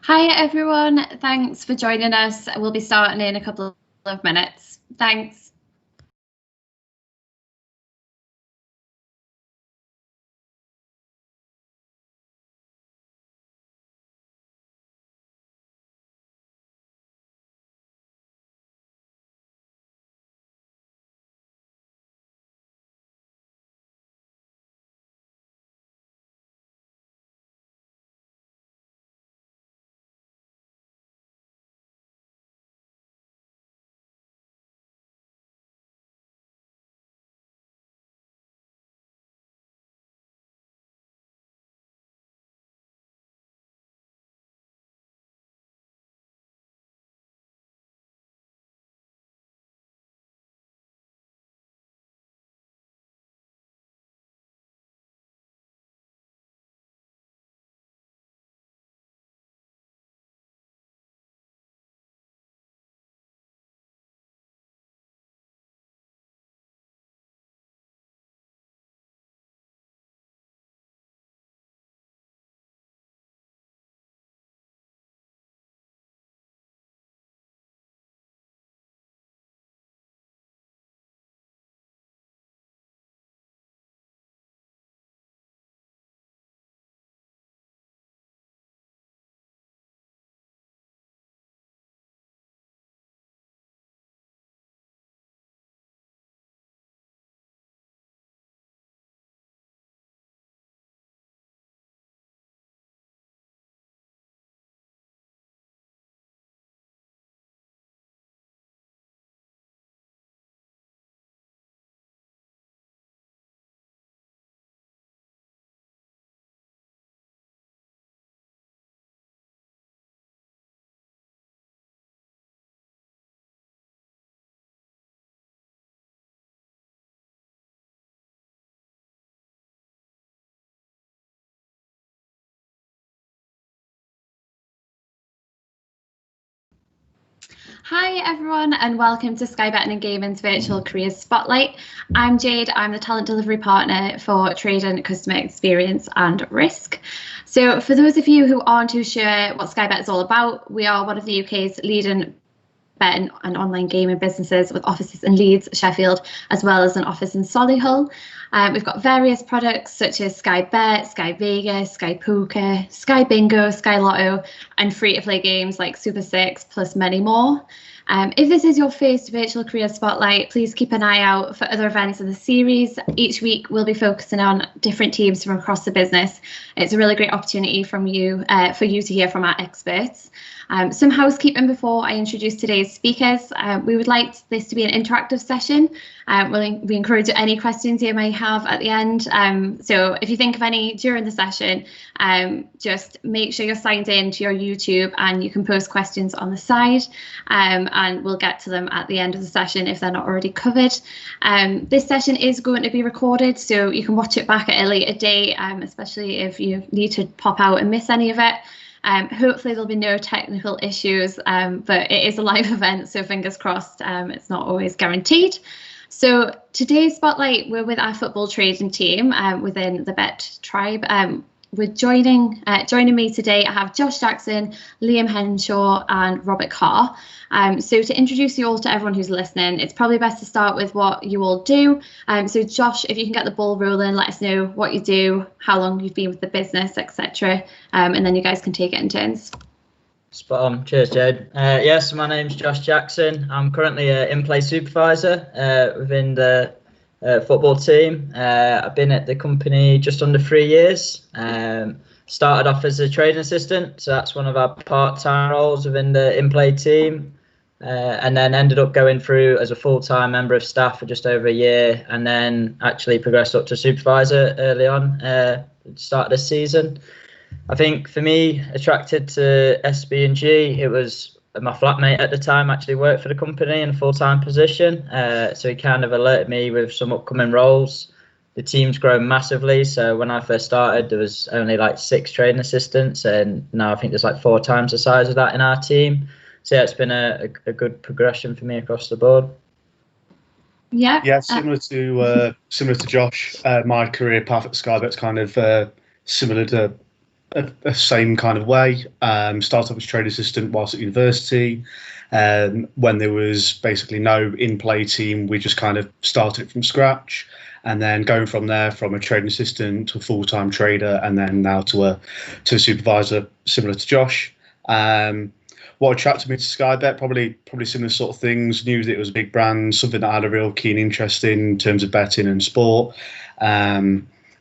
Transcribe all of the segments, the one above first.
Hi everyone, thanks for joining us. We'll be starting in a couple of minutes. Thanks. Hi everyone and welcome to SkyBet and Gaming's Virtual Careers Spotlight. I'm Jade, I'm the Talent Delivery Partner for Trade and Customer Experience and Risk. So for those of you who aren't too sure what SkyBet is all about, we are one of the UK's leading betting and online gaming businesses with offices in Leeds, Sheffield, as well as an office in Solihull. We've got various products such as Sky Bet, Sky Vegas, Sky Poker, Sky Bingo, Sky Lotto, and free-to-play games like Super 6, plus many more. If this is your first virtual career spotlight, please keep an eye out for other events in the series. Each week we'll be focusing on different teams from across the business. It's a really great opportunity for you to hear from our experts. Some housekeeping before I introduce today's speakers. We would like this to be an interactive session. We encourage any questions you may have at the end. So if you think of any during the session, just make sure you're signed in to your YouTube and you can post questions on the side, and we'll get to them at the end of the session if they're not already covered. This session is going to be recorded, so you can watch it back at a later date, especially if you need to pop out and miss any of it. Hopefully there'll be no technical issues, but it is a live event, so fingers crossed. It's not always guaranteed. So today's spotlight, we're with our football trading team within the Bet Tribe. We're joining me today. I have Josh Jackson, Liam Henshaw, and Robert Carr. So to introduce you all to everyone who's listening, it's probably best to start with what you all do. So Josh, if you can get the ball rolling, let us know what you do, how long you've been with the business, etc. And then you guys can take it in turns. Spot on. Cheers, Jade. Yes, my name's Josh Jackson. I'm currently an in-play supervisor within the football team. I've been at the company just under 3 years. Started off as a trading assistant, so that's one of our part-time roles within the in-play team, and then ended up going through as a full-time member of staff for just over a year, and then actually progressed up to supervisor early on, start of this season. I think for me, attracted to SB&G, it was my flatmate at the time actually worked for the company in a full-time position, so he kind of alerted me with some upcoming roles. The team's grown massively, so when I first started there was only like 6 trading assistants, and now I think there's like 4 times the size of that in our team. So yeah, it's been a good progression for me across the board. Yeah, similar to Josh. My career path at SkyBet's kind of similar to a same kind of way. Started off as trade assistant whilst at university. When there was basically no in-play team, we just kind of started it from scratch, and then going from there, from a trading assistant to a full-time trader, and then now to a supervisor, similar to Josh. What attracted me to SkyBet, probably similar sort of things. Knew that it was a big brand, something that I had a real keen interest in terms of betting and sport.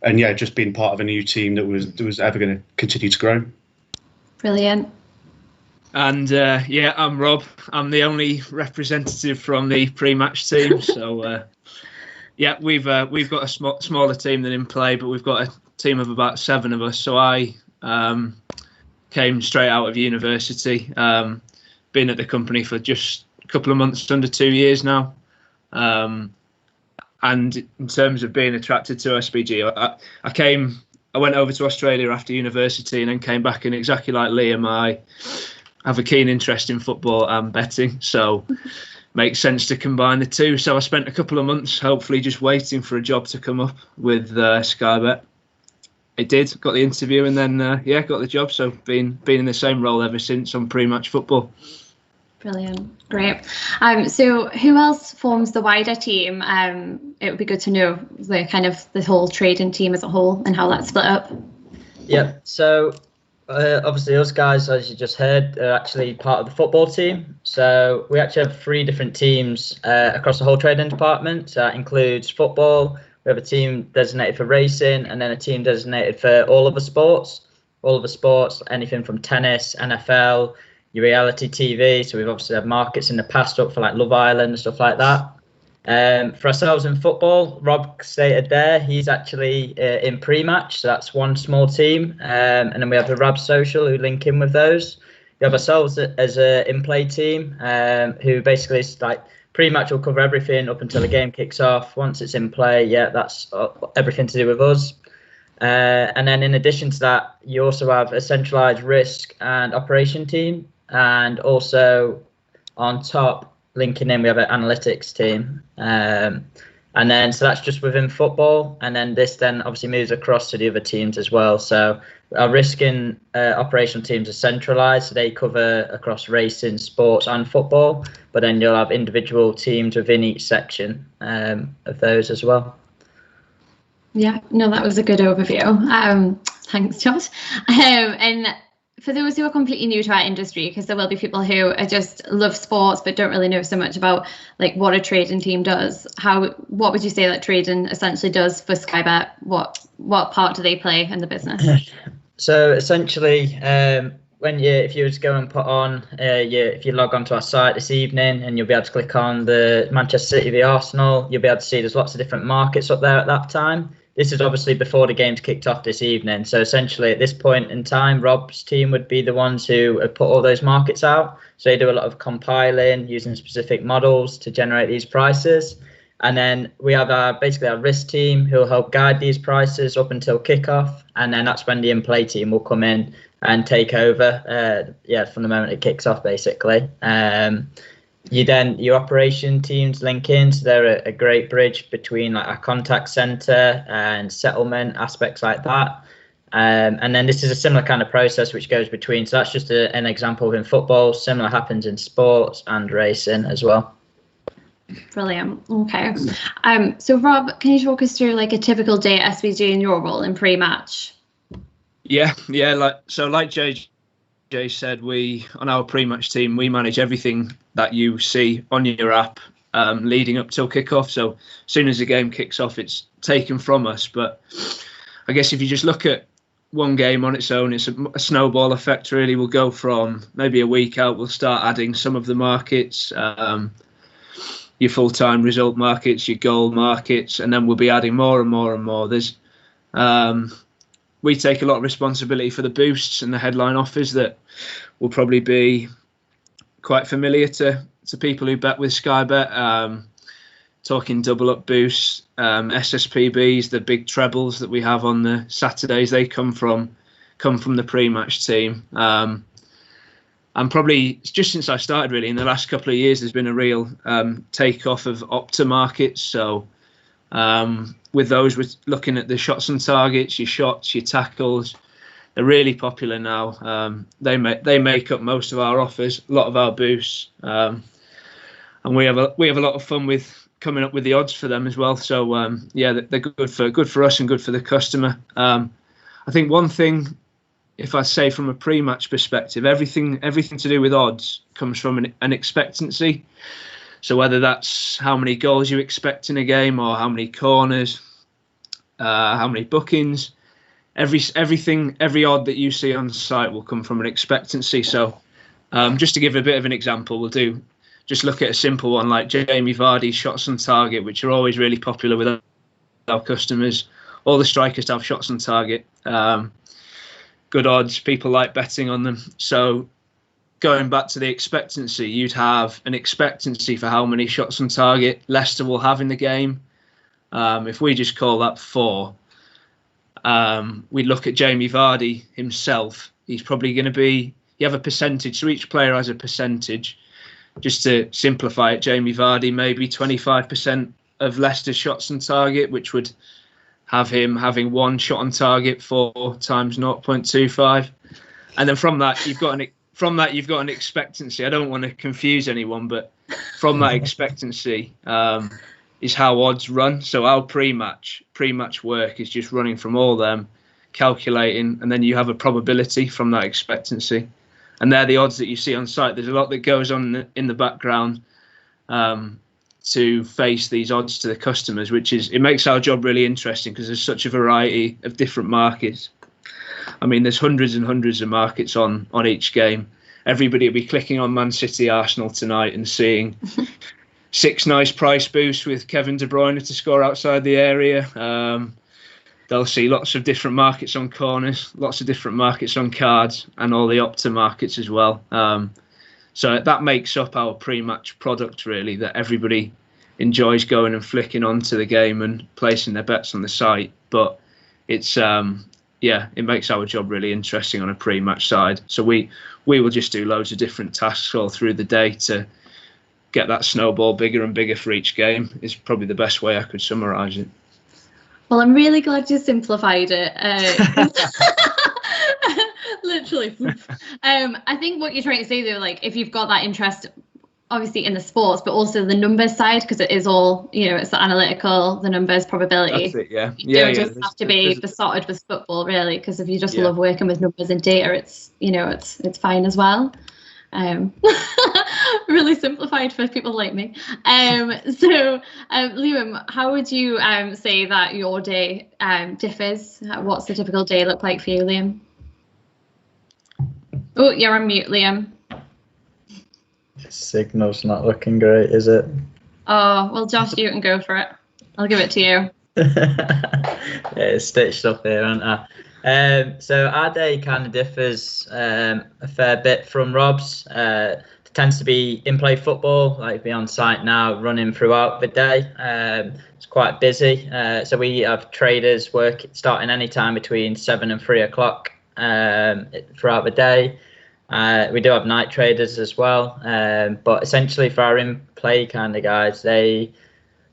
And yeah, just being part of a new team that was ever going to continue to grow. Brilliant. And I'm Rob. I'm the only representative from the pre-match team. So we've got a smaller team than in play, but we've got a team of about 7 of us. So I came straight out of university. Been at the company for just a couple of months, under 2 years now. And in terms of being attracted to SBG, I went over to Australia after university and then came back, and exactly like Liam, I have a keen interest in football and betting, so makes sense to combine the two. So I spent a couple of months hopefully just waiting for a job to come up with SkyBet. It did, got the interview, and then got the job. So been in the same role ever since on pre-match football. Brilliant, great. So who else forms the wider team? It would be good to know the whole trading team as a whole and how that's split up. Yeah, so obviously us guys, as you just heard, are actually part of the football team. So we actually have 3 different teams across the whole trading department. So that includes football. We have a team designated for racing, and then a team designated for all other sports. All other sports, anything from tennis, NFL, your reality TV. So we've obviously had markets in the past up for like Love Island and stuff like that. For ourselves in football, Rob stated there, he's actually in pre-match, so that's one small team. And then we have the Rab Social, who link in with those. We have ourselves as a in-play team, who basically is like pre-match will cover everything up until the game kicks off. Once it's in play, that's everything to do with us. And then in addition to that, you also have a centralised risk and operation team, and also on top, linking in, we have an analytics team. And then, so that's just within football. And then this then obviously moves across to the other teams as well. So our risk and operational teams are centralised. So they cover across racing, sports and football. But then you'll have individual teams within each section of those as well. Yeah, no, that was a good overview. Thanks, Josh. And for those who are completely new to our industry, because there will be people who are just love sports but don't really know so much about like what a trading team does, what would you say that trading essentially does for SkyBet? What part do they play in the business? So essentially, if you were to go and put on, if you log onto our site this evening, and you'll be able to click on the Manchester City v Arsenal, you'll be able to see there's lots of different markets up there at that time. This is obviously before the game's kicked off this evening. So essentially at this point in time, Rob's team would be the ones who put all those markets out. So they do a lot of compiling using specific models to generate these prices. And then we have our risk team who will help guide these prices up until kickoff. And then that's when the in-play team will come in and take over from the moment it kicks off, basically. Your operation teams link in, so they're a great bridge between like our contact center and settlement aspects like that. And then this is a similar kind of process which goes between. So that's just an example in football. Similar happens in sports and racing as well. Brilliant. Okay. So Rob, can you talk us through like a typical day at SBG in your role in pre-match? Yeah. Like Jay said, we on our pre-match team, we manage everything that you see on your app leading up till kickoff. So as soon as the game kicks off, it's taken from us. But I guess if you just look at one game on its own, it's a snowball effect, really. We'll go from maybe a week out, we'll start adding some of the markets, your full-time result markets, your goal markets, and then we'll be adding more and more and more. We take a lot of responsibility for the boosts and the headline offers that will probably be quite familiar to people who bet with SkyBet. Talking double up boosts, SSPBs, the big trebles that we have on the Saturdays, they come from the pre-match team. And probably just since I started, really, in the last couple of years, there's been a real takeoff of Opta markets. So with those, we're looking at the shots on targets, your shots, your tackles, they're really popular now. They make up most of our offers, a lot of our boosts, and we have a lot of fun with coming up with the odds for them as well. So yeah, they're good for us and good for the customer. I think one thing, if I say from a pre-match perspective, everything to do with odds comes from an expectancy. So whether that's how many goals you expect in a game, or how many corners, how many bookings, every odd that you see on site will come from an expectancy. So just to give a bit of an example, we'll just look at a simple one like Jamie Vardy's shots on target, which are always really popular with our customers. All the strikers have shots on target. Good odds, people like betting on them. So going back to the expectancy, you'd have an expectancy for how many shots on target Leicester will have in the game. If we just call that 4, we look at Jamie Vardy himself. He's probably going to be, you have a percentage, so each player has a percentage. Just to simplify it, Jamie Vardy maybe 25% of Leicester's shots on target, which would have him having 1 shot on target 4 times 0.25, and then from that you've got an expectancy. I don't want to confuse anyone, but from that expectancy is how odds run. So our pre-match work is just running from all them, calculating, and then you have a probability from that expectancy, and they're the odds that you see on site. There's a lot that goes on in the background to face these odds to the customers, it makes our job really interesting because there's such a variety of different markets. I mean, there's hundreds and hundreds of markets on each game. Everybody will be clicking on Man City Arsenal tonight and seeing 6 nice price boosts with Kevin De Bruyne to score outside the area. They'll see lots of different markets on corners, lots of different markets on cards, and all the Opta markets as well. So that makes up our pre-match product, really, that everybody enjoys going and flicking onto the game and placing their bets on the site. But it's it makes our job really interesting on a pre-match side. So we will just do loads of different tasks all through the day to get that snowball bigger and bigger for each game. Is probably the best way I could summarise it. Well, I'm really glad you simplified it. Literally. I think what you're trying to say though, like if you've got that interest obviously in the sports, but also the numbers side, because it is all, it's the analytical, the numbers, probability. That's it, yeah. You don't just have to be besotted with football, really, because if you just love working with numbers and data, it's it's fine as well. Really simplified for people like me. So Liam, how would you say that your day differs? What's the typical day look like for you, Liam? Oh, you're on mute, Liam. Signal's not looking great, is it? Oh, well, Josh, you can go for it. I'll give it to you. It's stitched up here, aren't I? So our day kind of differs a fair bit from Rob's. It tends to be in-play football, like be on site now, running throughout the day. It's quite busy. So we have traders starting any time between 7 and 3 o'clock throughout the day. We do have night traders as well, but essentially for our in-play kind of guys, they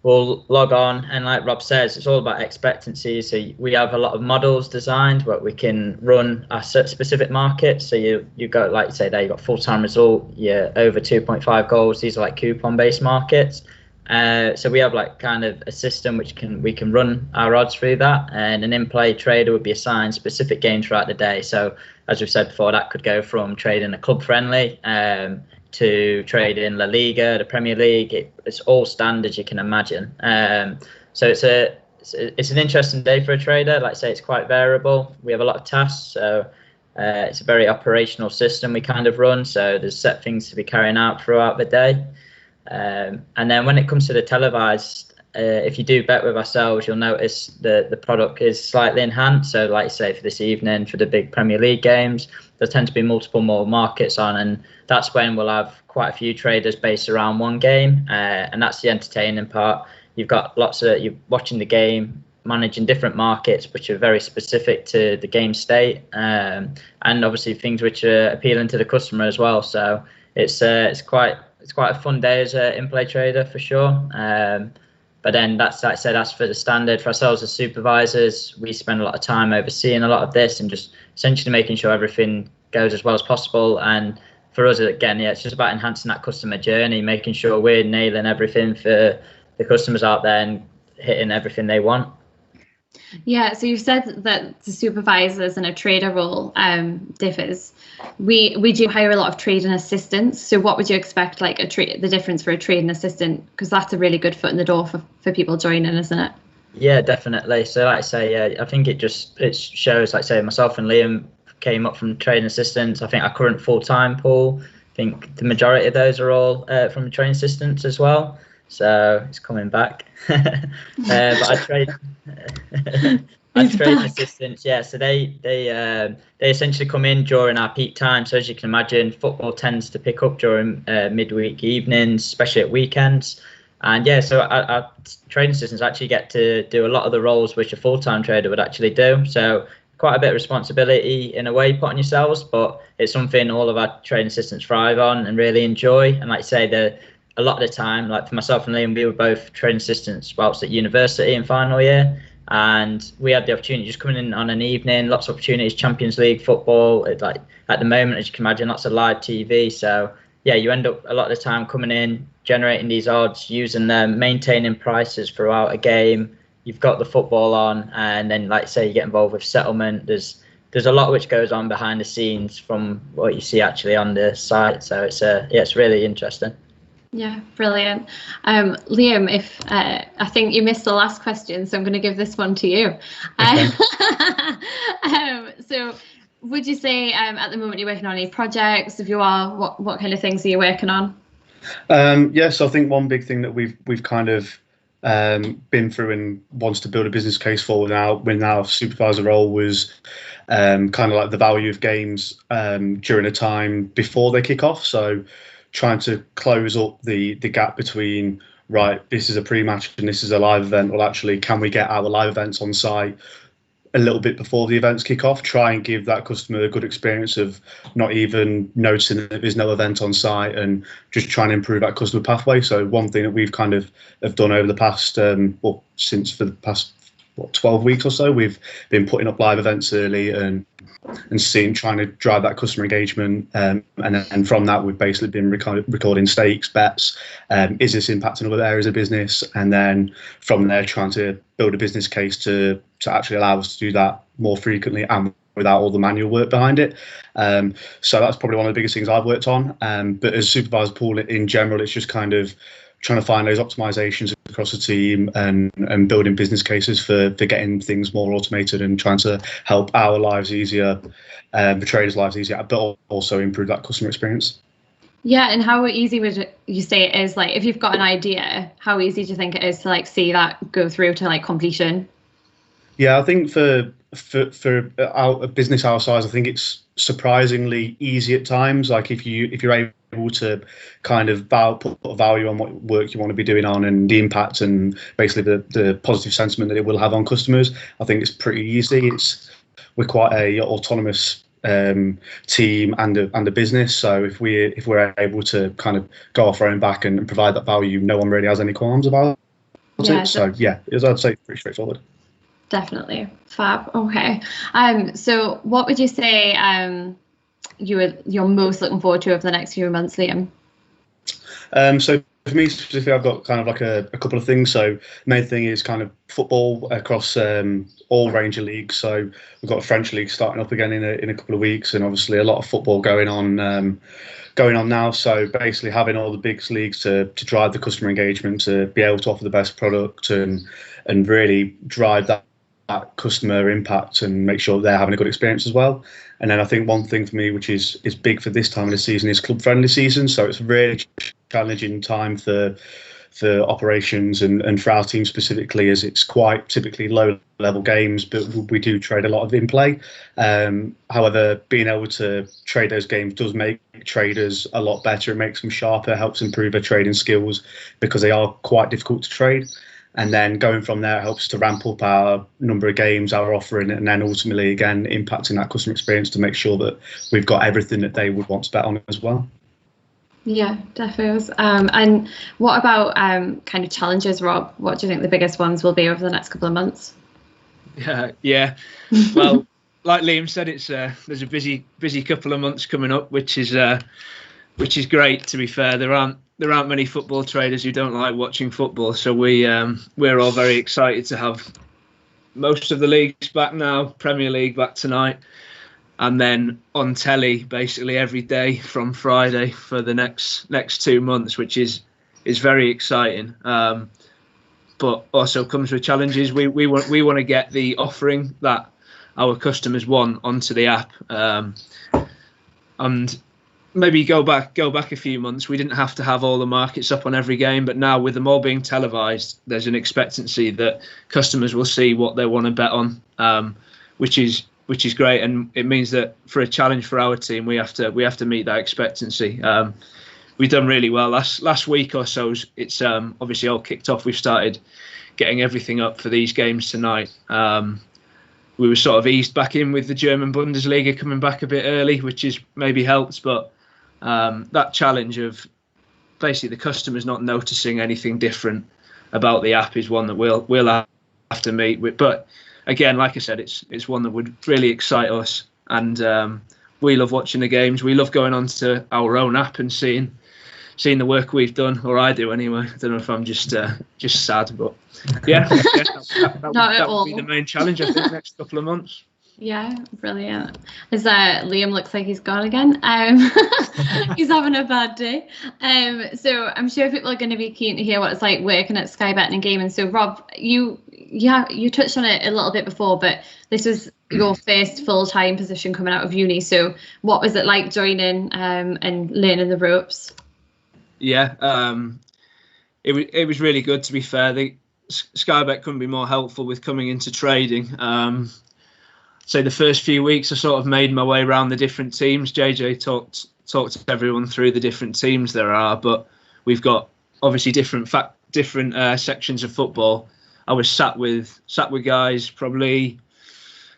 will log on, and like Rob says, it's all about expectancy. So we have a lot of models designed where we can run a specific market. So you got, like you say there, you got full-time result, you're over 2.5 goals. These are like coupon-based markets. So we have like kind of a system which we can run our odds through that, and an in-play trader would be assigned specific games throughout the day. So as we've said before, that could go from trading a club friendly to trading La Liga, the Premier League. It's all standards you can imagine. So it's an interesting day for a trader. Like I say, it's quite variable. We have a lot of tasks, so it's a very operational system we kind of run. So there's set things to be carrying out throughout the day. And then when it comes to the televised, if you do bet with ourselves, you'll notice the product is slightly enhanced. So like I say, for this evening, for the big Premier League games, there tend to be multiple more markets on, and that's when we'll have quite a few traders based around one game, and that's the entertaining part. You've got you're watching the game, managing different markets which are very specific to the game state, and obviously things which are appealing to the customer as well. So it's quite a fun day as an in-play trader for sure. But then that's, like I said, that's for the standard. For ourselves as supervisors, we spend a lot of time overseeing a lot of this and just essentially making sure everything goes as well as possible. And for us, again, yeah, it's just about enhancing that customer journey, making sure we're nailing everything for the customers out there and hitting everything they want. Yeah, so you've said that the supervisors and a trader role differs. We do hire a lot of trading assistants. So what would you expect, like the difference for a trading assistant? Because that's a really good foot in the door for people joining, isn't it? Yeah, definitely. So like I say, yeah, I think it shows, like I say, myself and Liam came up from trading assistants. I think our current full-time pool, I think the majority of those are all from trading assistants as well. So it's coming back. But I trade assistants, yeah. So they essentially come in during our peak time. So as you can imagine, football tends to pick up during midweek evenings, especially at weekends. And yeah, so our trading assistants actually get to do a lot of the roles which a full-time trader would actually do. So quite a bit of responsibility in a way put on yourselves, but it's something all of our trading assistants thrive on and really enjoy. And like I say, a lot of the time, like for myself and Liam, we were both training assistants whilst at university in final year, and we had the opportunity just coming in on an evening, lots of opportunities, Champions League football, like at the moment, as you can imagine, lots of live TV. So yeah, you end up a lot of the time coming in, generating these odds, using them, maintaining prices throughout a game. You've got the football on, and then like say you get involved with settlement. There's a lot which goes on behind the scenes from what you see actually on the site. So it's really interesting. Yeah, brilliant. Liam, I think you missed the last question, so I'm going to give this one to you. Okay. So would you say at the moment you're working on any projects? If you are, what kind of things are you working on? Yes, I think one big thing that we've kind of been through and wants to build a business case for when our supervisor role was kind of like the value of games during a time before they kick off. So trying to close up the gap between, right, this is a pre-match and this is a live event. Well, actually, can we get our live events on site a little bit before the events kick off? Try and give that customer a good experience of not even noticing that there's no event on site and just trying to improve that customer pathway. So one thing that we've kind of have done over the past, since for the past 12 weeks or so, we've been putting up live events early and trying to drive that customer engagement, and from that we've basically been recording stakes, bets, is this impacting other areas of business, and then from there trying to build a business case to actually allow us to do that more frequently and without all the manual work behind it. So that's probably one of the biggest things I've worked on, but as supervisor pool in general, it's just kind of trying to find those optimizations across the team and building business cases for getting things more automated and trying to help our lives easier, the traders' lives easier, but also improve that customer experience. Yeah, and how easy would you say it is? Like, if you've got an idea, how easy do you think it is to like see that go through to like completion? Yeah, I think for a business our size, I think it's surprisingly easy at times. Like if you're able to kind of put a value on what work you want to be doing on and the impact and basically the positive sentiment that it will have on customers, I think it's pretty easy. We're quite a autonomous team and a business, so if we're able to kind of go off our own back and provide that value, no one really has any qualms about it. So yeah, I'd say pretty straightforward. Definitely. Fab. Okay. So what would you say you're most looking forward to over the next few months, Liam? So for me specifically, I've got kind of like a couple of things. So main thing is kind of football across all range of leagues. So we've got a French league starting up again in a couple of weeks, and obviously a lot of football going on now. So basically having all the big leagues to drive the customer engagement, to be able to offer the best product and really drive that customer impact and make sure they're having a good experience as well. And then I think one thing for me, which is big for this time of the season, is club friendly season. So it's a really challenging time for operations and for our team specifically, as it's quite typically low level games, but we do trade a lot of in play. However, being able to trade those games does make traders a lot better. It makes them sharper, helps improve their trading skills because they are quite difficult to trade. And then going from there helps to ramp up our number of games, our offering, and then ultimately, again, impacting that customer experience to make sure that we've got everything that they would want to bet on as well. Yeah, definitely. And what about kind of challenges, Rob? What do you think the biggest ones will be over the next couple of months? Yeah. Well, like Liam said, it's there's a busy couple of months coming up, which is great. To be fair, there aren't many football traders who don't like watching football, so we're all very excited to have most of the leagues back now. Premier League back tonight, and then on telly basically every day from Friday for the next 2 months, which is very exciting. But also comes with challenges. We want to get the offering that our customers want onto the app, and maybe go back a few months. We didn't have to have all the markets up on every game, but now with them all being televised, there's an expectancy that customers will see what they want to bet on, which is great, and it means that for a challenge for our team, we have to meet that expectancy. We've done really well last week or so. It's obviously all kicked off. We've started getting everything up for these games tonight. We were sort of eased back in with the German Bundesliga coming back a bit early, which is maybe helps, but that challenge of basically the customers not noticing anything different about the app is one that we'll have to meet with. But again, like I said, it's one that would really excite us, and we love watching the games. We love going onto our own app and seeing the work we've done, or I do anyway. I don't know if I'm just sad, but yeah, that would be the main challenge, I think, next couple of months. Yeah, brilliant. As Liam looks like he's gone again. He's having a bad day. So I'm sure people are going to be keen to hear what it's like working at SkyBet and Gaming. So Rob, you touched on it a little bit before, but this was your first full-time position coming out of uni. So what was it like joining and learning the ropes? Yeah, it was really good, to be fair. SkyBet couldn't be more helpful with coming into trading. So the first few weeks I sort of made my way around the different teams. JJ talked everyone through the different teams there are, but we've got obviously different sections of football. I was sat with guys probably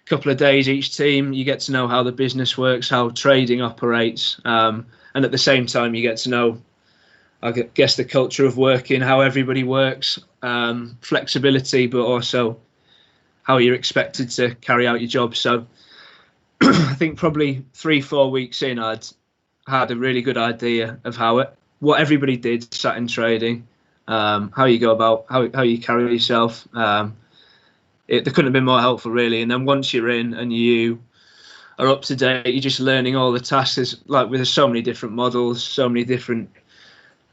a couple of days each team. You get to know how the business works, how trading operates, and at the same time you get to know, I guess, the culture of working, how everybody works, flexibility, but also how you're expected to carry out your job. So I think probably 3-4 weeks in, I'd had a really good idea of what everybody did sat in trading, how you go about, how you carry yourself. They couldn't have been more helpful, really. And then once you're in and you are up to date, you're just learning all the tasks. There's so many different models, so many different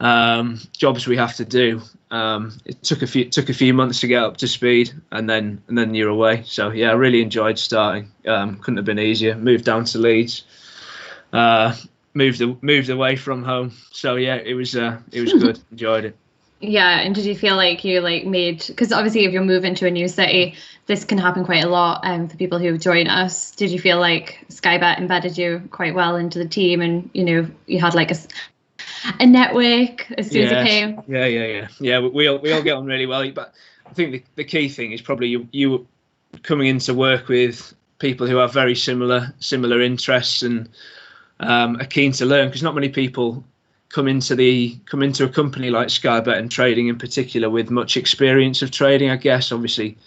jobs we have to do. It took a few months to get up to speed, and then you're away. So yeah, I really enjoyed starting. Couldn't have been easier. Moved down to Leeds, moved away from home. So yeah, it was good. Enjoyed it. Yeah, and did you feel like you made, because obviously if you're moving to a new city, this can happen quite a lot for people who join us. Did you feel like SkyBet embedded you quite well into the team, and you had like a network as soon as you came? Yeah. We all get on really well. But I think the key thing is probably you coming into work with people who have very similar interests and are keen to learn, because not many people come into a company like SkyBet and trading in particular with much experience of trading. I guess obviously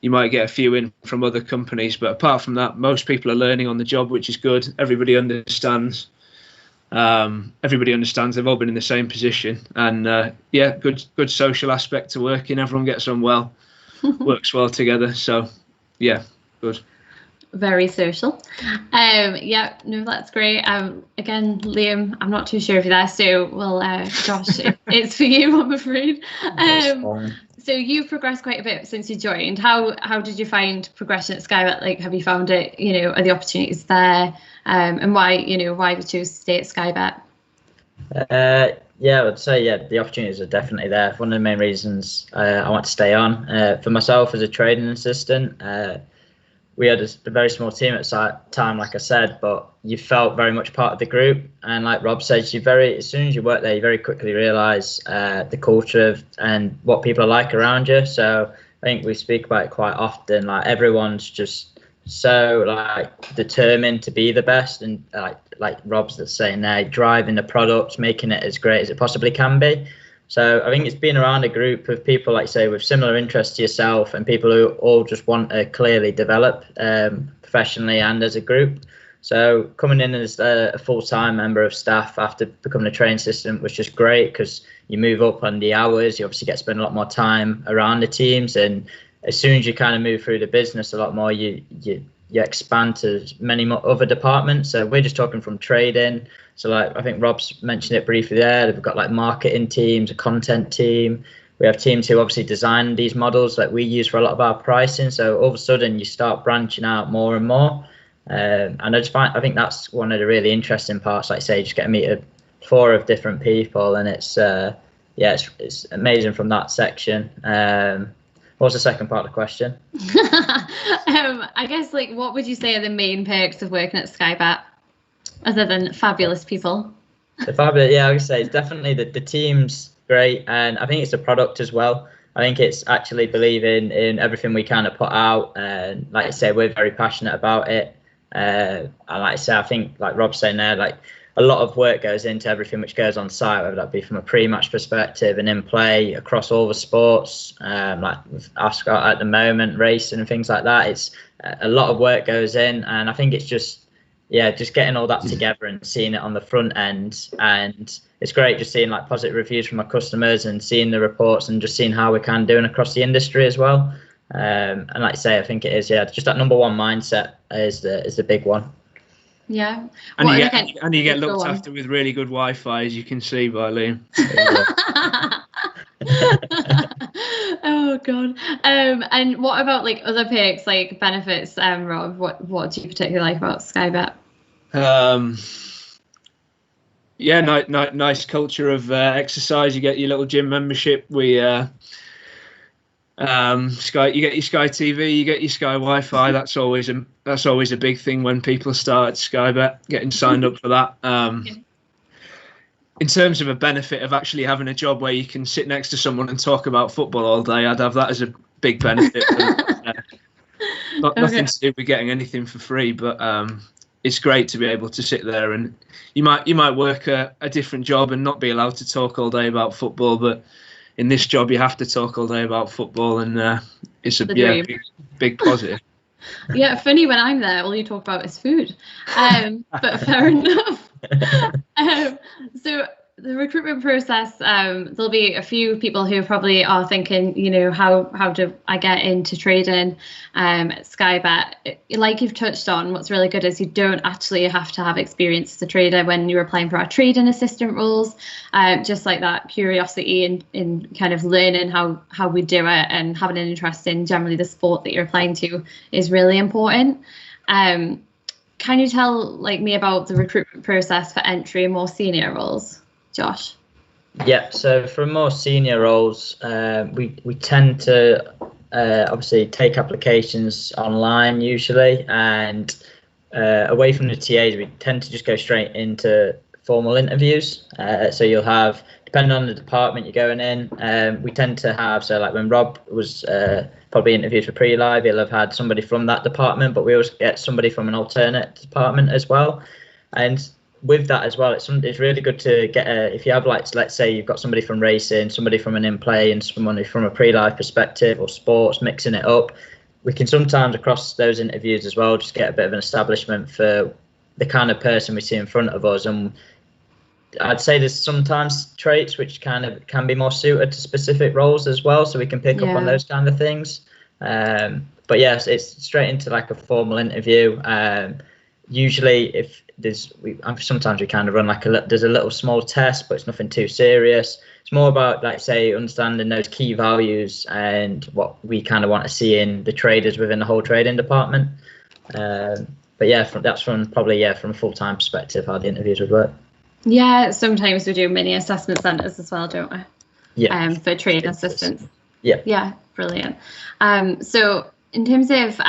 you might get a few in from other companies, but apart from that, most people are learning on the job, which is good. Everybody understands. They've all been in the same position, and good social aspect to work in. Everyone gets on well, works well together. So yeah, good. Very social. That's great. Again, Liam, I'm not too sure if you're there, so well, Josh, it's for you, I'm afraid. So you've progressed quite a bit since you joined. How did you find progression at SkyBet? Have you found it? Are the opportunities there? And why did you choose to stay at SkyBet? I would say the opportunities are definitely there. One of the main reasons I want to stay on. For myself as a trading assistant, we had a very small team at the time, like I said, but you felt very much part of the group. And like Rob said, as soon as you work there, you very quickly realise the culture and what people are like around you. So I think we speak about it quite often. Everyone's just so like determined to be the best, and like Rob's saying there, driving the product, making it as great as it possibly can be. So I think it's been around a group of people, like say, with similar interests to yourself, and people who all just want to clearly develop professionally and as a group. So coming in as a full-time member of staff after becoming a training assistant was just great, because you move up on the hours, you obviously get to spend a lot more time around the teams, and as soon as you kind of move through the business a lot more, you expand to many more other departments. So we're just talking from trading. So like I think Rob's mentioned it briefly there. They've got like marketing teams, a content team. We have teams who obviously design these models that we use for a lot of our pricing. So all of a sudden you start branching out more and more. And I think that's one of the really interesting parts. Like I say, just get to meet 4 of different people, and it's amazing from that section. What was the second part of the question? I guess, like, what would you say are the main perks of working at SkyBet, other than fabulous people? The fabulous, yeah, I would say it's definitely the team's great, and I think it's the product as well. I think it's actually believing in everything we kind of put out, and like I say, we're very passionate about it. And like I say, I think like Rob's saying there, like a lot of work goes into everything which goes on site, whether that be from a pre-match perspective and in play across all the sports, like with Ascot at the moment, racing and things like that. It's a lot of work goes in, and I think it's just getting all that together and seeing it on the front end. And it's great just seeing like positive reviews from our customers and seeing the reports and just seeing how we're kind of doing across the industry as well. And like I say, I think it is, just that number one mindset is the big one. Yeah. And you get looked after with really good Wi-Fi, as you can see by Liam. Oh god. And what about like other perks, like benefits, Rob? What do you particularly like about SkyBet? Nice culture of exercise. You get your little gym membership. You get your Sky TV, you get your Sky Wi-Fi. That's always a big thing when people start at SkyBet, getting signed up for that. In terms of a benefit of actually having a job where you can sit next to someone and talk about football all day, I'd have that as a big benefit. Nothing to do with getting anything for free, but it's great to be able to sit there, and you might work a different job and not be allowed to talk all day about football, but in this job you have to talk all day about football, and it's a big positive. Yeah, funny, when I'm there all you talk about is food, but fair enough. So the recruitment process, there'll be a few people who probably are thinking, how do I get into trading at SkyBet? Like you've touched on, what's really good is you don't actually have to have experience as a trader when you're applying for our trading assistant roles. Just like that curiosity in kind of learning how we do it and having an interest in generally the sport that you're applying to is really important. Can you tell me about the recruitment process for entry and more senior roles, Josh? Yeah, so for more senior roles, we tend to obviously take applications online usually, and away from the TAs, we tend to just go straight into formal interviews. So you'll have, depending on the department you're going in, we tend to have, so like when Rob was probably interviewed for pre-live, he'll have had somebody from that department, but we always get somebody from an alternate department as well. And with that as well, it's really good to get if you have, like, let's say you've got somebody from racing, somebody from an in-play, and someone from a pre-live perspective or sports, mixing it up. We can sometimes across those interviews as well just get a bit of an establishment for the kind of person we see in front of us. And I'd say there's sometimes traits which kind of can be more suited to specific roles as well, so we can pick up on those kind of things. But yes, it's straight into like a formal interview. Usually, if sometimes we kind of run there's a little small test, but it's nothing too serious. It's more about, like, say, understanding those key values and what we kind of want to see in the traders within the whole trading department. But yeah, that's from a full-time perspective how the interviews would work. Yeah, sometimes we do mini assessment centres as well, don't we? Yeah. For trading assistants. Yeah. Yeah, brilliant. So in terms of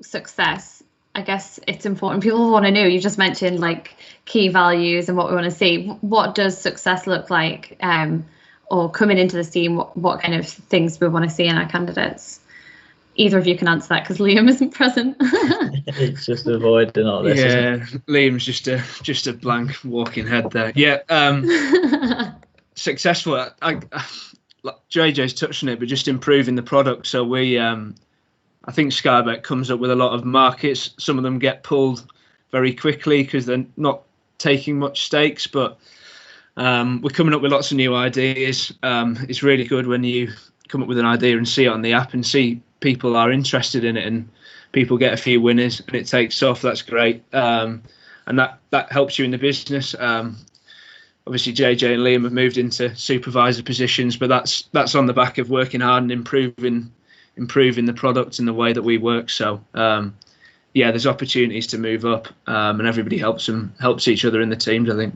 success, I guess it's important. People want to know, you just mentioned like key values and what we want to see. What does success look like? Or coming into the team, what kind of things we want to see in our candidates? either of you can answer that because Liam isn't present. It's just avoiding all this. Yeah, Liam's just a blank walking head there. Yeah, successful. JJ's touched on it, but just improving the product. So we, I think SkyBet comes up with a lot of markets. Some of them get pulled very quickly because they're not taking much stakes, but we're coming up with lots of new ideas. It's really good when you come up with an idea and see it on the app and see people are interested in it and people get a few winners and it takes off. That's great. And that helps you in the business. Obviously JJ and Liam have moved into supervisor positions, but that's on the back of working hard and improving the product and the way that we work. So yeah, there's opportunities to move up, and everybody helps each other in the teams, I think.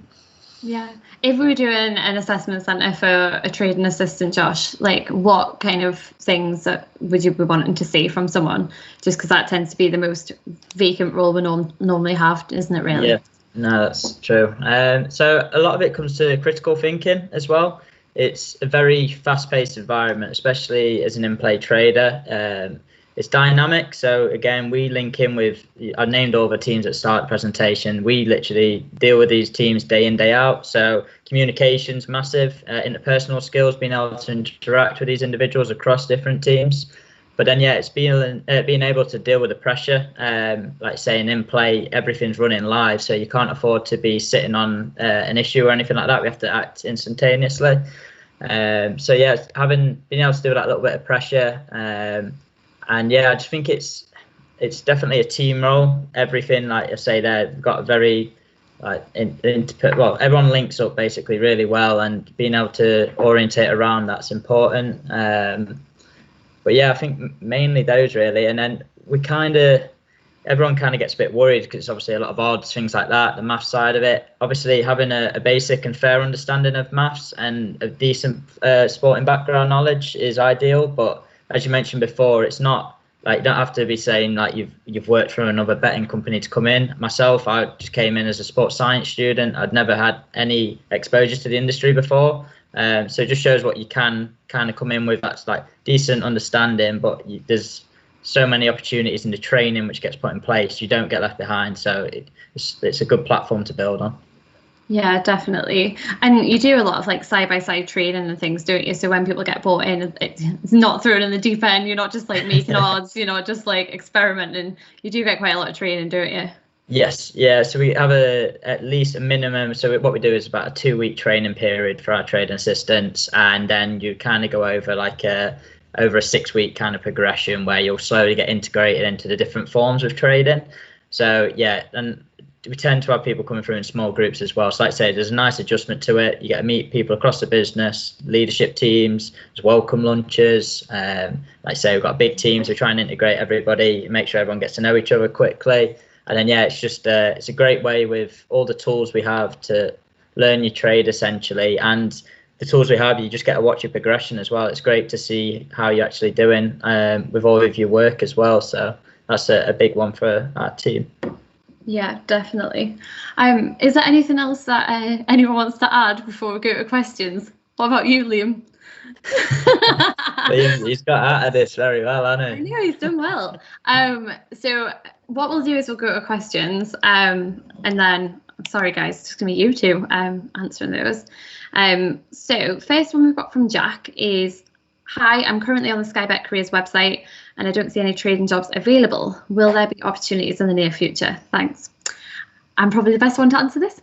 Yeah. If we were doing an assessment centre for a trading assistant, Josh, like what kind of things would you be wanting to see from someone? Just because that tends to be the most vacant role we normally have, isn't it, really? Yeah, no, that's true. So a lot of it comes to critical thinking as well. It's a very fast-paced environment, especially as an in-play trader. It's dynamic. So again, we link in with, I named all the teams at the start of the presentation. We literally deal with these teams day in, day out. So communication's massive, interpersonal skills, being able to interact with these individuals across different teams. But then, yeah, it's being able to deal with the pressure. Like saying in play, everything's running live. So you can't afford to be sitting on an issue or anything like that. We have to act instantaneously. So yeah, being able to deal with that little bit of pressure. And yeah, I just think it's definitely a team role. Everything, like I say, they've got a very everyone links up basically really well, and being able to orientate around that's important. But yeah, I think mainly those really, and then everyone kind of gets a bit worried because it's obviously a lot of odds, things like that, the maths side of it. Obviously, having a basic and fair understanding of maths and a decent sporting background knowledge is ideal, but as you mentioned before, it's not like you don't have to be saying like you've worked for another betting company to come in. Myself, I just came in as a sports science student. I'd never had any exposure to the industry before. So it just shows what you can kind of come in with. That's like decent understanding, but there's so many opportunities in the training which gets put in place. You don't get left behind. So it's a good platform to build on. Yeah, definitely. And you do a lot of like side-by-side training and things, don't you? So when people get bought in, it's not thrown in the deep end. You're not just like making odds, you're not just like experimenting. You do get quite a lot of training, don't you? Yes, yeah. So we have at least a minimum. So what we do is about a 2-week training period for our trading assistants, and then you kind of go over like over a 6-week kind of progression where you'll slowly get integrated into the different forms of trading. So yeah, and we tend to have people coming through in small groups as well. So like I say, there's a nice adjustment to it. You get to meet people across the business, leadership teams, there's welcome lunches. Like I say, we've got big teams. We try and integrate everybody, make sure everyone gets to know each other quickly. And then, yeah, it's just it's a great way with all the tools we have to learn your trade essentially. And the tools we have, you just get to watch your progression as well. It's great to see how you're actually doing with all of your work as well. So that's a big one for our team. Yeah, definitely. Is there anything else that anyone wants to add before we go to questions? What about you, Liam? He's got out of this very well, hasn't he? I know, he's done well. So what we'll do is we'll go to questions, and then, sorry guys, it's going to be you two answering those. So first one we've got from Jack is, hi, I'm currently on the SkyBet Careers website and I don't see any trading jobs available. Will there be opportunities in the near future? Thanks. I'm probably the best one to answer this.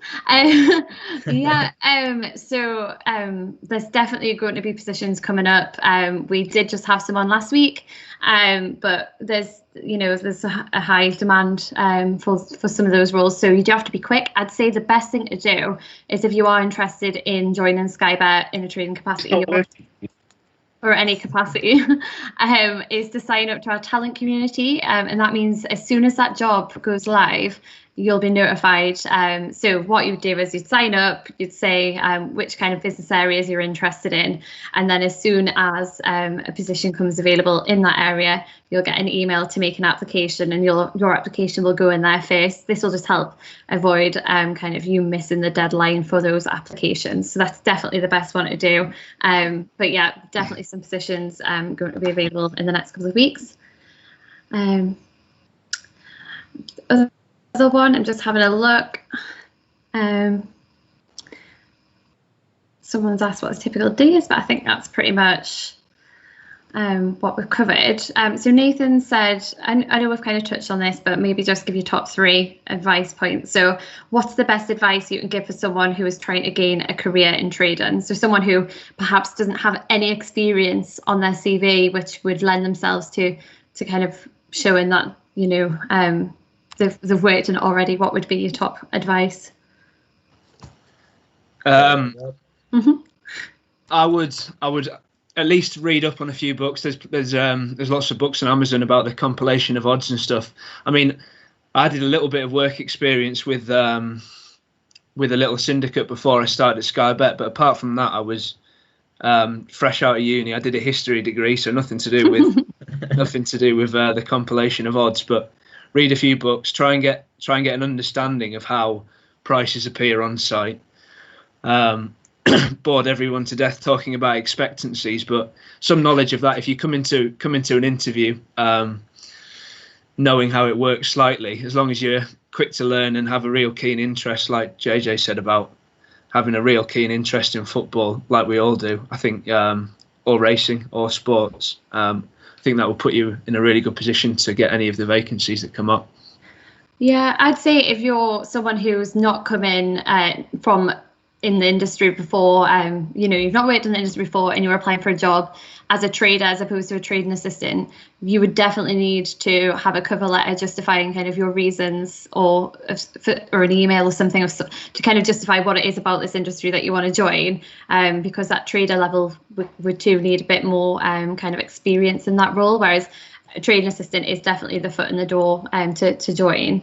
So there's definitely going to be positions coming up. We did just have some on last week, but there's a high demand for some of those roles. So you do have to be quick. I'd say the best thing to do is if you are interested in joining SkyBet in a trading capacity or any capacity, is to sign up to our talent community. And that means as soon as that job goes live, you'll be notified. So what you would do is you'd sign up, you'd say which kind of business areas you're interested in. And then as soon as a position comes available in that area, you'll get an email to make an application, and your application will go in there first. This will just help avoid kind of you missing the deadline for those applications. So that's definitely the best one to do. But yeah, definitely some positions going to be available in the next couple of weeks. Other one, I'm just having a look. Someone's asked what a typical day is, but I think that's pretty much what we've covered. So Nathan said, I know we've kind of touched on this, but maybe just give you top 3 advice points. So what's the best advice you can give for someone who is trying to gain a career in trading? So someone who perhaps doesn't have any experience on their CV, which would lend themselves to kind of showing that, you know, they've worked in it already. What would be your top advice? I would at least read up on a few books. There's lots of books on Amazon about the compilation of odds and stuff. I mean, I did a little bit of work experience with a little syndicate before I started SkyBet, but apart from that, I was fresh out of uni. I did a history degree, so nothing to do with the compilation of odds. But read a few books, try and get an understanding of how prices appear on site. Bored everyone to death talking about expectancies, but some knowledge of that, if you come into an interview knowing how it works slightly, as long as you're quick to learn and have a real keen interest, like JJ said about having a real keen interest in football, like we all do, I think, or racing or sports, I think that will put you in a really good position to get any of the vacancies that come up. Yeah, I'd say if you're someone who's not come in from in the industry before, you know, you've not worked in the industry before and you're applying for a job as a trader as opposed to a trading assistant, you would definitely need to have a cover letter justifying kind of your reasons, or an email or something to kind of justify what it is about this industry that you want to join, because that trader level would too need a bit more kind of experience in that role, whereas a trading assistant is definitely the foot in the door to join.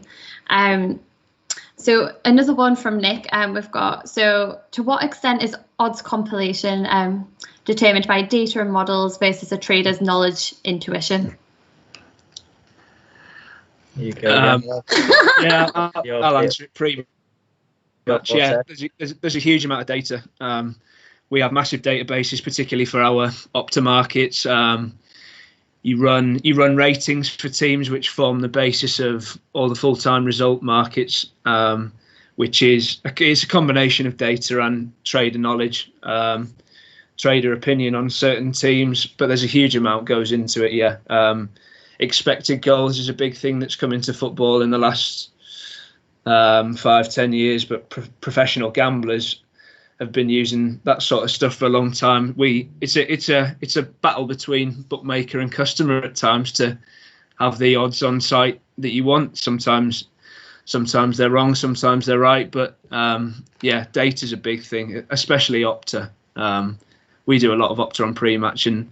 So another one from Nick, we've got, so to what extent is odds compilation determined by data and models versus a trader's knowledge, intuition? You go. Yeah, I'll answer it pretty much. Yeah, there's a huge amount of data. We have massive databases, particularly for our Opta markets. You run ratings for teams, which form the basis of all the full-time result markets, which is a combination of data and trader knowledge, trader opinion on certain teams. But there's a huge amount goes into it. Yeah, expected goals is a big thing that's come into football in the last 5-10 years. But professional gamblers have been using that sort of stuff for a long time. It's a battle between bookmaker and customer at times to have the odds on site that you want. Sometimes they're wrong, sometimes they're right. But yeah, data's a big thing, especially Opta. We do a lot of Opta on PreMatch, and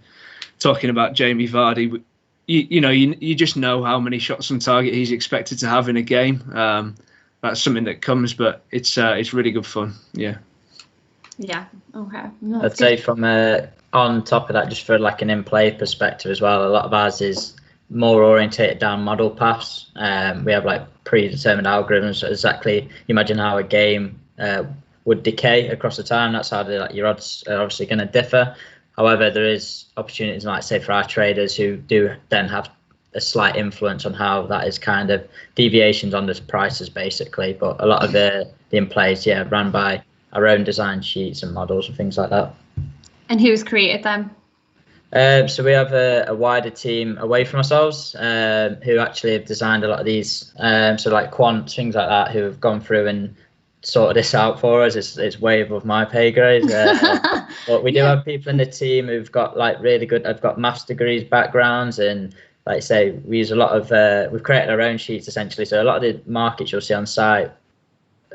talking about Jamie Vardy, you just know how many shots on target he's expected to have in a game. That's something that comes, but it's really good fun. Yeah. Yeah. Okay. I'd say from on top of that, just for like an in-play perspective as well, a lot of ours is more orientated down model paths. We have like predetermined algorithms. Exactly, you imagine how a game would decay across the time. That's how your odds are obviously going to differ. However, there is opportunities, like say for our traders, who do then have a slight influence on how that is kind of deviations on the prices basically. But a lot of the in-plays, ran by our own design sheets and models and things like that. And who's created them? So we have a wider team away from ourselves who actually have designed a lot of these. So like quants, things like that, who have gone through and sorted this out for us. It's way above my pay grade. But we do have people in the team who've got like really good, have got maths degrees backgrounds, and like I say, we use a lot of, we've created our own sheets essentially. So a lot of the markets you'll see on site,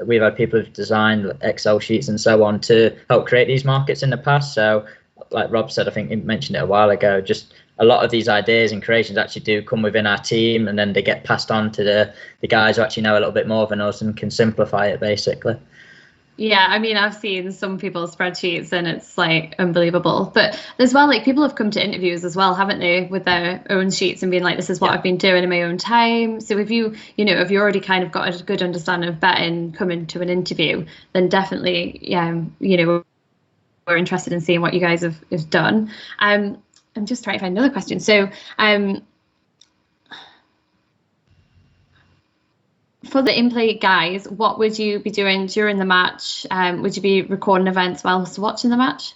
we've had people who've designed Excel sheets and so on to help create these markets in the past. So like Rob said, I think he mentioned it a while ago, just a lot of these ideas and creations actually do come within our team, and then they get passed on to the guys who actually know a little bit more than us and can simplify it basically. Yeah, I mean, I've seen some people's spreadsheets and it's like unbelievable. But as well, like people have come to interviews as well, haven't they, with their own sheets and been like, this is what I've been doing in my own time. So if you already kind of got a good understanding of betting coming to an interview, then definitely, we're interested in seeing what you guys have done. I'm just trying to find another question. So for the in-play guys, what would you be doing during the match? Would you be recording events whilst watching the match?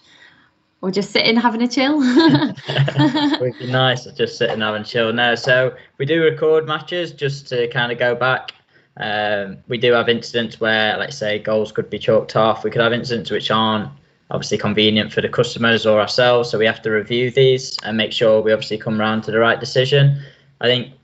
Or just sitting having a chill? It would be nice to just sit and have a chill. No, so we do record matches just to kind of go back. We do have incidents where, let's say, goals could be chalked off. We could have incidents which aren't obviously convenient for the customers or ourselves, so we have to review these and make sure we obviously come around to the right decision. I think,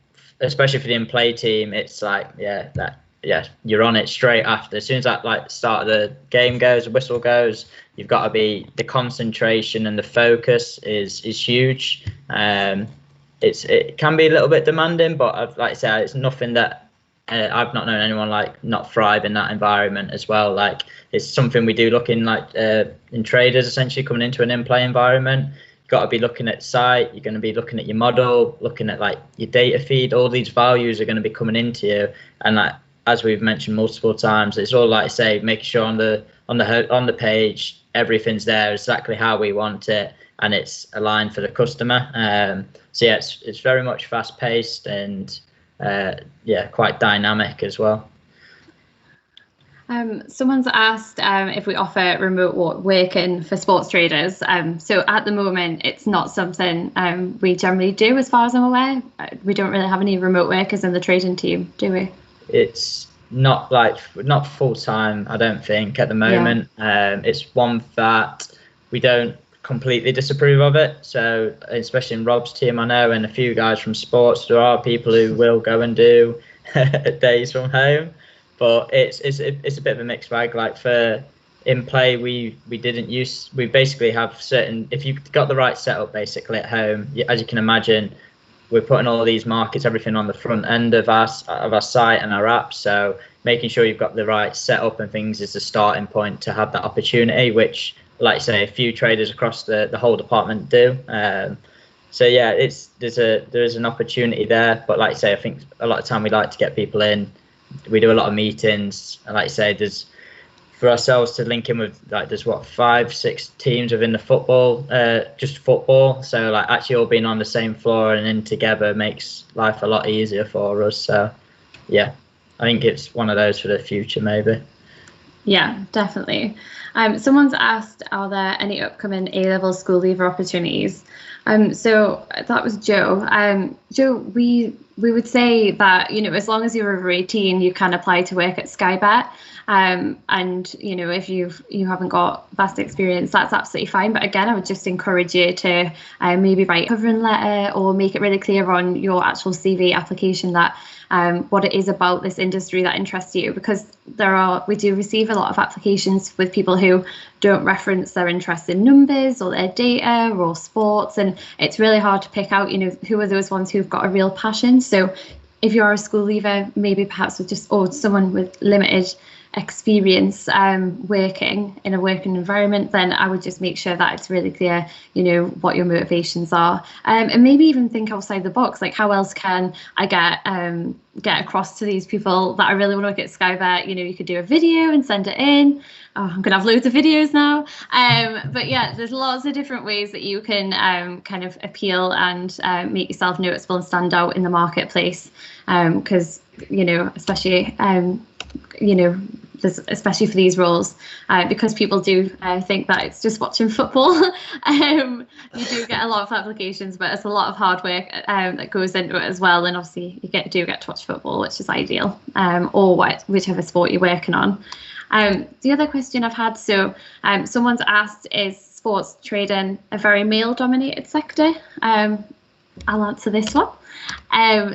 especially for the in-play team, it's like, you're on it straight after. As soon as that start of the game goes, the whistle goes, you've got to be, the concentration and the focus is huge. It can be a little bit demanding, but like I said, it's nothing that I've not known anyone not thrive in that environment as well. Like, it's something we do look in in traders, essentially coming into an in-play environment. You've got to be looking at site, you're going to be looking at your model, looking at your data feed. All these values are going to be coming into you, and as we've mentioned multiple times, it's all making sure on the page everything's there exactly how we want it, and it's aligned for the customer. So yeah, it's very much fast paced and quite dynamic as well. Someone's asked if we offer remote working for sports traders. So at the moment, it's not something we generally do, as far as I'm aware. We don't really have any remote workers in the trading team, do we? It's not full time, I don't think, at the moment. It's one that we don't completely disapprove of it. So especially in Rob's team, I know, and a few guys from sports, there are people who will go and do days from home, but it's a bit of a mixed bag. Like for in play, we basically have certain, if you've got the right setup basically at home, as you can imagine, we're putting all these markets, everything on the front end of our site and our app. So making sure you've got the right setup and things is the starting point to have that opportunity, which, like I say, a few traders across the whole department do. So yeah, there is an opportunity there. But like I say, I think a lot of time we like to get people in. We do a lot of meetings. And like I say, there's, for ourselves to link in with, there's 5-6 teams within the football, just football. So actually all being on the same floor and in together makes life a lot easier for us. So yeah, I think it's one of those for the future, maybe. Yeah, definitely. Someone's asked, are there any upcoming A-level school leaver opportunities? So that was Joe. Joe, we would say that, as long as you're over 18, you can apply to work at SkyBet. And, if you haven't got vast experience, that's absolutely fine. But again, I would just encourage you to maybe write a covering letter or make it really clear on your actual CV application that what it is about this industry that interests you, because we do receive a lot of applications with people who don't reference their interest in numbers or their data or sports, and it's really hard to pick out who are those ones who've got a real passion. So if you're a school leaver, maybe perhaps with someone with limited experience working in a working environment, then I would just make sure that it's really clear, what your motivations are, and maybe even think outside the box. Like, how else can I get across to these people that I really want to work at SkyBet? You could do a video and send it in. Oh, I'm gonna have loads of videos now. But yeah, there's lots of different ways that you can kind of appeal and make yourself noticeable and stand out in the marketplace. Because especially especially for these roles, because people do think that it's just watching football. You do get a lot of applications, but it's a lot of hard work that goes into it as well. And obviously, you do get to watch football, which is ideal, or whichever sport you're working on. The other question I've had, someone's asked, is sports trading a very male-dominated sector? I'll answer this one.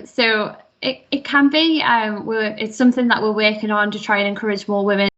So it can be. It's something that we're working on to try and encourage more women